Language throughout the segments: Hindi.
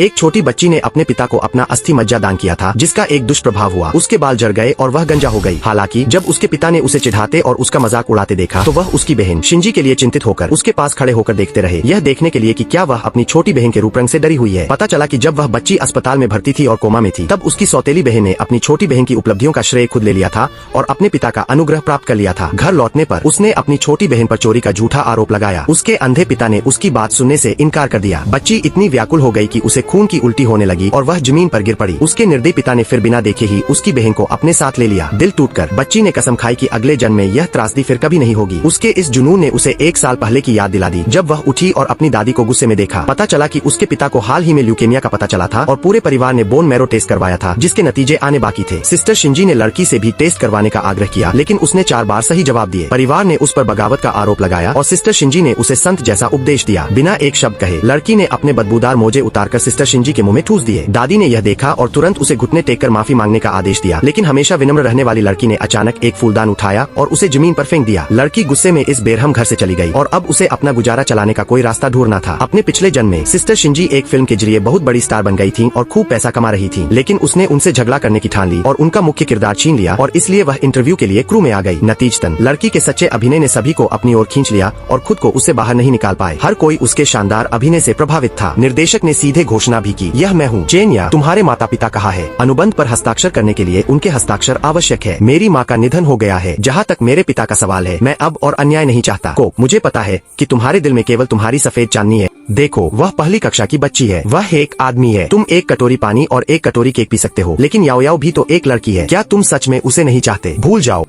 एक छोटी बच्ची ने अपने पिता को अपना अस्थि मज्जा दान किया था, जिसका एक दुष्प्रभाव हुआ। उसके बाल जड़ गए और वह गंजा हो गई। हालांकि जब उसके पिता ने उसे चिढ़ाते और उसका मजाक उड़ाते देखा तो वह उसकी बहन शिंजी के लिए चिंतित होकर उसके पास खड़े होकर देखते रहे, यह देखने के लिए कि क्या वह अपनी छोटी बहन के रूप रंग से डरी हुई है। पता चला कि जब वह बच्ची अस्पताल में भर्ती थी और कोमा में थी, तब उसकी सौतेली बहन ने अपनी छोटी बहन की उपलब्धियों का श्रेय खुद ले लिया था और अपने पिता का अनुग्रह प्राप्त कर लिया था। घर लौटने पर उसने अपनी छोटी बहन पर चोरी का झूठा आरोप लगाया। उसके अंधे पिता ने उसकी बात सुनने से इनकार कर दिया। बच्ची इतनी व्याकुल हो गई कि उसे खून की उल्टी होने लगी और वह जमीन पर गिर पड़ी। उसके निर्दयी पिता ने फिर बिना देखे ही उसकी बहन को अपने साथ ले लिया। दिल टूटकर बच्ची ने कसम खाई कि अगले जन्म में यह त्रासदी फिर कभी नहीं होगी। उसके इस जुनून ने उसे 1 साल पहले की याद दिला दी, जब वह उठी और अपनी दादी को गुस्से में देखा। पता चला कि उसके पिता को हाल ही में ल्यूकेमिया का पता चला था और पूरे परिवार ने बोन मैरो टेस्ट करवाया था, जिसके नतीजे आने बाकी थे। सिस्टर शिंजी ने लड़की से भी टेस्ट करवाने का आग्रह किया, लेकिन उसने 4 बार सही जवाब दिए। परिवार ने उस पर बगावत का आरोप लगाया और सिस्टर शिंजी ने उसे संत जैसा उपदेश दिया। बिना एक शब्द कहे लड़की ने अपने बदबूदार मोजे उतारकर सिस्टर शिंजी के मुंह में ठूस दिए। दादी ने यह देखा और तुरंत उसे घुटने टेककर माफी मांगने का आदेश दिया, लेकिन हमेशा विनम्र रहने वाली लड़की ने अचानक एक फूलदान उठाया और उसे जमीन पर फेंक दिया। लड़की गुस्से में इस बेरहम घर से चली गई और अब उसे अपना गुजारा चलाने का कोई रास्ता ढूंढना था। अपने पिछले जन्म में सिस्टर शिंजी एक फिल्म के जरिए बहुत बड़ी स्टार बन गई थी और खूब पैसा कमा रही थी, लेकिन उसने उनसे झगड़ा करने की ठान ली और उनका मुख्य किरदार छीन लिया और इसलिए वह इंटरव्यू के लिए क्रू में आ गई। नतीजतन लड़की के सच्चे अभिनय ने सभी को अपनी ओर खींच लिया और खुद को उससे बाहर नहीं निकाल पाए। हर कोई उसके शानदार अभिनय से प्रभावित था। निर्देशक ने सीधे घोषणा भी की, यह मैं हूँ, चेन्या, तुम्हारे माता पिता कहाँ है? अनुबंध पर हस्ताक्षर करने के लिए उनके हस्ताक्षर आवश्यक है। मेरी माँ का निधन हो गया है। जहाँ तक मेरे पिता का सवाल है, मैं अब और अन्याय नहीं चाहता। को मुझे पता है कि तुम्हारे दिल में केवल तुम्हारी सफेद चांदनी है। देखो, वह पहली कक्षा की बच्ची है, वह एक आदमी है। तुम एक कटोरी पानी और एक कटोरी केक पी सकते हो, लेकिन याओ याओ भी तो एक लड़की है। क्या तुम सच में उसे नहीं चाहते? भूल जाओ।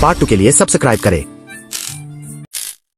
पार्ट 2 के लिए सब्सक्राइब करें।